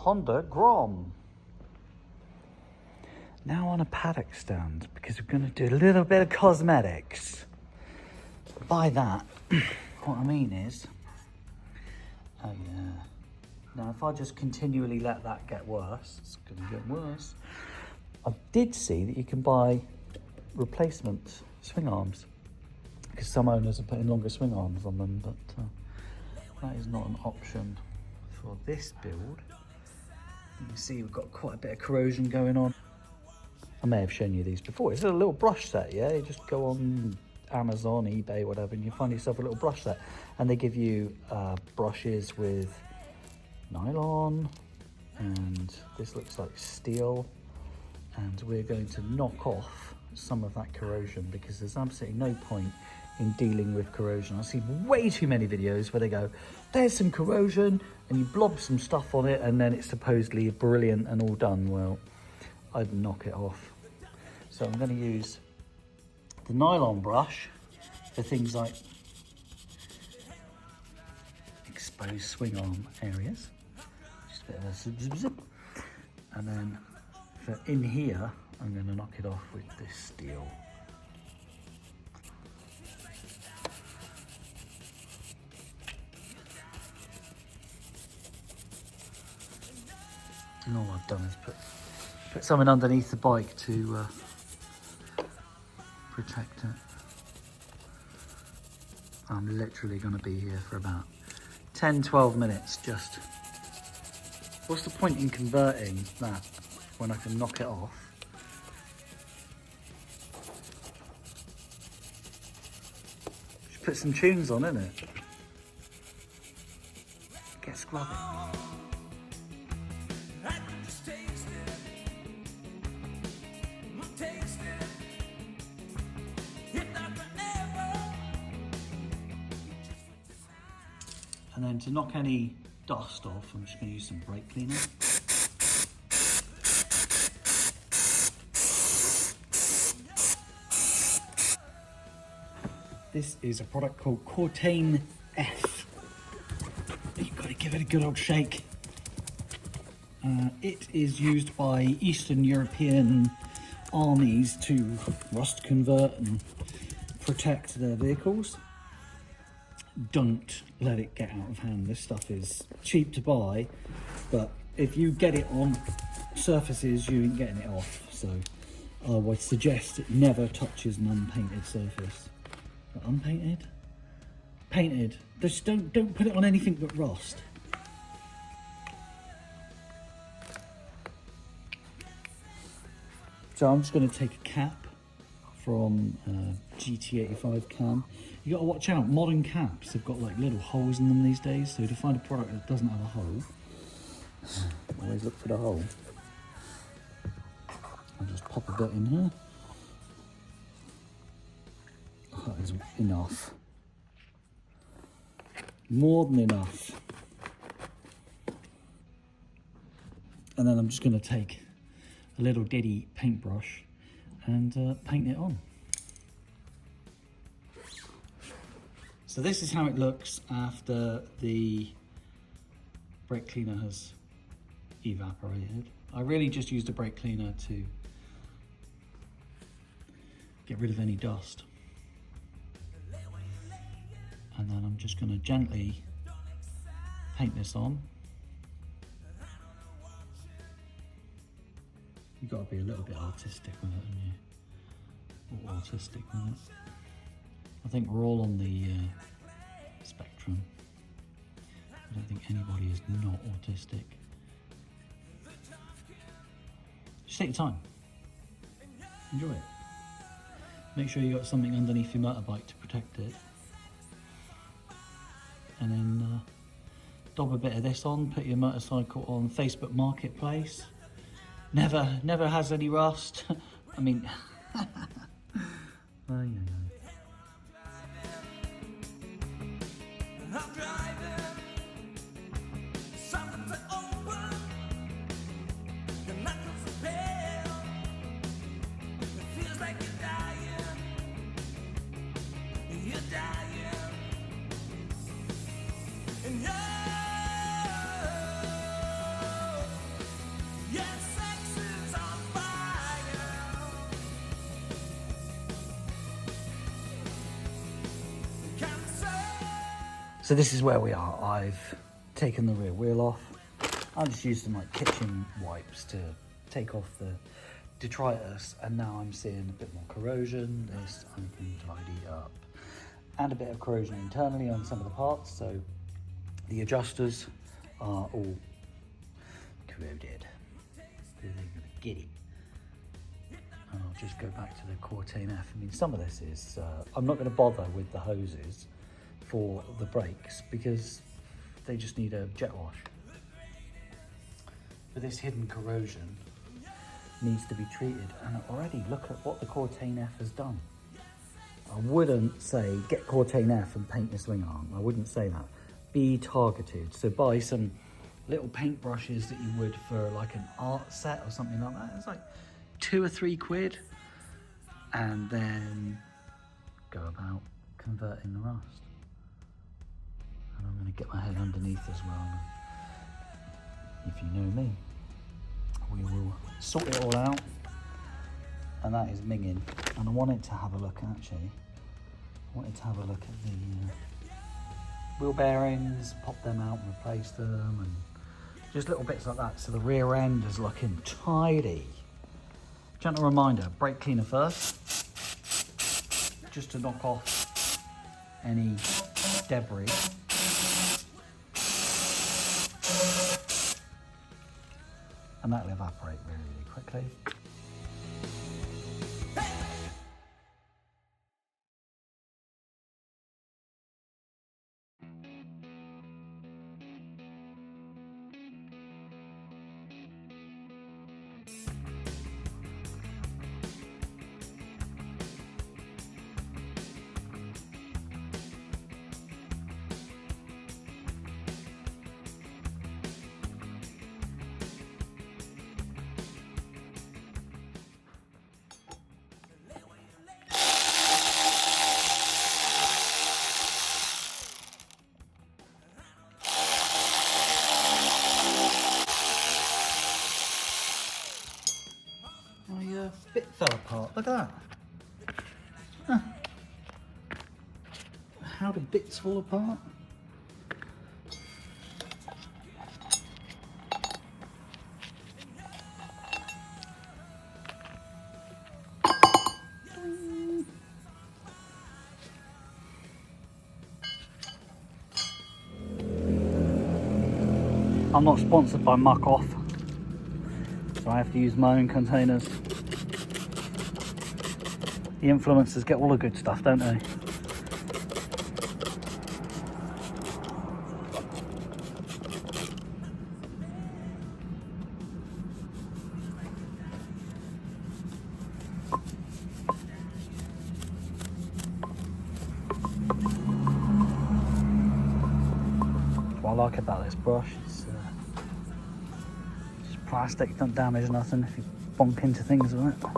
Honda Grom. Now on a paddock stand, because we're going to do a little bit of cosmetics. By that, what I mean is, oh yeah, now if I just continually let that get worse, it's going to get worse. I did see that you can buy replacement swing arms, because some owners are putting longer swing arms on them, but that is not an option for this build. You can see we've got quite a bit of corrosion going on. I may have shown you these before. It's a little brush set, yeah? You just go on Amazon, eBay, whatever, and you find yourself a little brush set. And they give you brushes with nylon, and this looks like steel. And we're going to knock off some of that corrosion, because there's absolutely no point in dealing with corrosion. I see way too many videos where they go, there's some corrosion, and you blob some stuff on it, and then it's supposedly brilliant and all done. Well, I'd knock it off. So I'm going to use the nylon brush for things like exposed swing arm areas. Just a bit of a zip, zip, zip. And then for in here, I'm going to knock it off with this steel. And all I've done is put something underneath the bike to protect it. I'm literally going to be here for about 10-12 minutes just. What's the point in converting that when I can knock it off? Just put some tunes on, innit? Get scrubbing. And then to knock any dust off, I'm just going to use some brake cleaner. This is a product called Cortain F. You've got to give it a good old shake. It is used by Eastern European armies to rust convert and protect their vehicles. Don't let it get out of hand. This stuff is cheap to buy, but if you get it on surfaces, you ain't getting it off. So I would suggest it never touches an unpainted surface. But unpainted? Painted. Just don't put it on anything but rust. So I'm just going to take a cap from GT85 cam. You got to watch out, modern caps have got like little holes in them these days, so to find a product that doesn't have a hole, always look for the hole. I'll just pop a bit in here. Oh, that is enough. More than enough. And then I'm just going to take a little diddy paintbrush and paint it on. So this is how it looks after the brake cleaner has evaporated. I really just used a brake cleaner to get rid of any dust. And then I'm just going to gently paint this on. You've got to be a little bit artistic with it, haven't you? Or autistic with it. I think we're all on the spectrum. I don't think anybody is not autistic. Just take your time. Enjoy it. Make sure you got something underneath your motorbike to protect it. And then dob a bit of this on, put your motorcycle on Facebook Marketplace. Never has any rust. I mean, oh, yeah. So this is where we are. I've taken the rear wheel off. I just used some like kitchen wipes to take off the detritus, and now I'm seeing a bit more corrosion. This I can tidy up, and a bit of corrosion internally on some of the parts. So the adjusters are all corroded. They're gonna get it. And I'll just go back to the Cortain F. I mean, some of this is, I'm not going to bother with the hoses for the brakes because they just need a jet wash. But this hidden corrosion needs to be treated. And already look at what the Cortain F has done. I wouldn't say get Cortain F and paint your swing arm. I wouldn't say that. Be targeted. So buy some little paint brushes that you would for like an art set or something like that. It's like £2 or £3, and then go about converting the rust. And I'm going to get my head underneath as well. If you know me, we will sort it all out. And that is minging. And I wanted to have a look actually. I wanted to have a look at the wheel bearings, pop them out and replace them, and just little bits like that. So the rear end is looking tidy. Gentle reminder, brake cleaner first, just to knock off any debris. And that'll evaporate really, really quickly. Bit fell apart. Look at that. Huh. How do bits fall apart? I'm not sponsored by Muck Off, so I have to use my own containers. The influencers get all the good stuff, don't they? What I like about this brush is it's plastic, don't damage nothing if you bonk into things with it.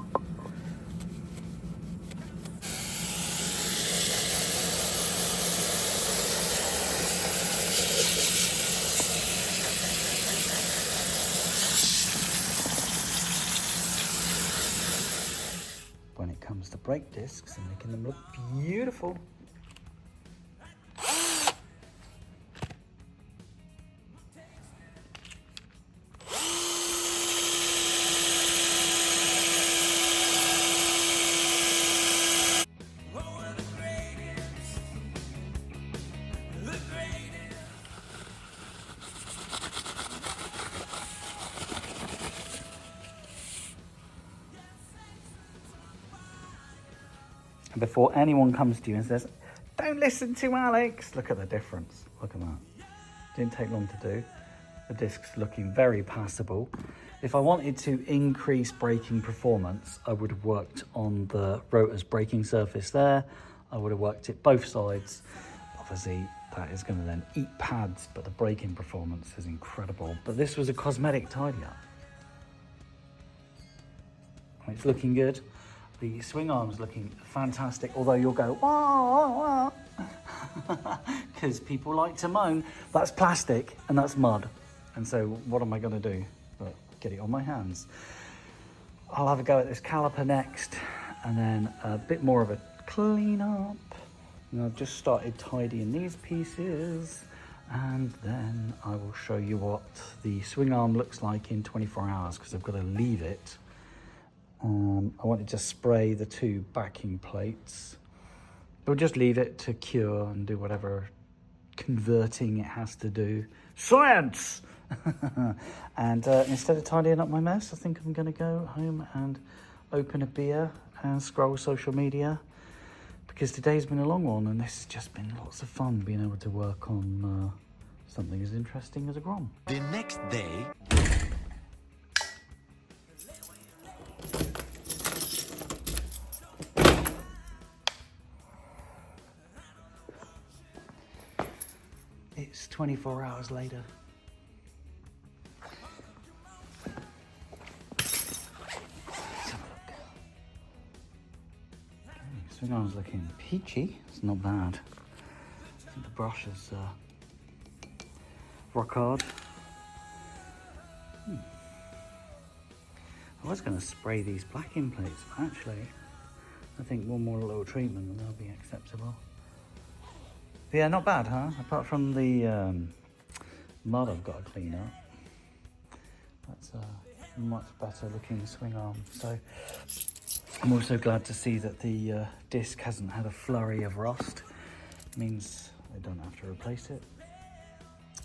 When it comes to brake discs and making them look beautiful. And before anyone comes to you and says, don't listen to Alex, look at the difference. Look at that. Didn't take long to do. The disc's looking very passable. If I wanted to increase braking performance, I would have worked on the rotor's braking surface there. I would have worked it both sides. Obviously, that is going to then eat pads, but the braking performance is incredible. But this was a cosmetic tidy up. It's looking good. The swing arm's looking fantastic, although you'll go, wah, wah, because people like to moan. That's plastic and that's mud. And so what am I going to do? But get it on my hands. I'll have a go at this caliper next, and then a bit more of a clean up And I've just started tidying these pieces, and then I will show you what the swing arm looks like in 24 hours because I've got to leave it. I wanted to spray the 2 backing plates. We'll just leave it to cure and do whatever converting it has to do. Science! And instead of tidying up my mess, I think I'm going to go home and open a beer and scroll social media, because today's been a long one and this has just been lots of fun being able to work on something as interesting as a Grom. The next day. It's 24 hours later. Let's have a look. Okay, swing arm's looking peachy. It's not bad. I think the brush is rock hard. I was going to spray these blacking plates, but actually I think one more little treatment and they'll be acceptable. Yeah, not bad, huh? Apart from the mud I've got to clean up. That's a much better looking swing arm. So I'm also glad to see that the disc hasn't had a flurry of rust. It means I don't have to replace it.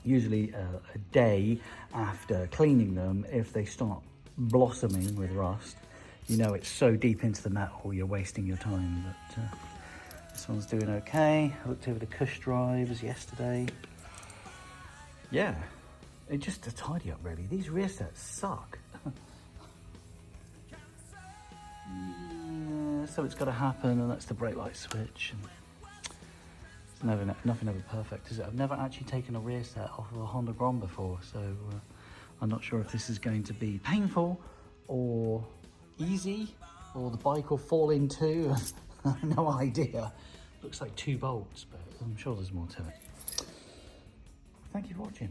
Usually a day after cleaning them, if they start blossoming with rust, you know it's so deep into the metal you're wasting your time. But this one's doing okay. I looked over the cush drives yesterday. Yeah, it's just a tidy up really. These rear sets suck. Yeah, so it's got to happen, and that's the brake light switch. And it's nothing ever perfect, is it? I've never actually taken a rear set off of a Honda Grom before, so I'm not sure if this is going to be painful or easy, or the bike will fall in two. No idea. Looks like 2 bolts, but I'm sure there's more to it. Thank you for watching.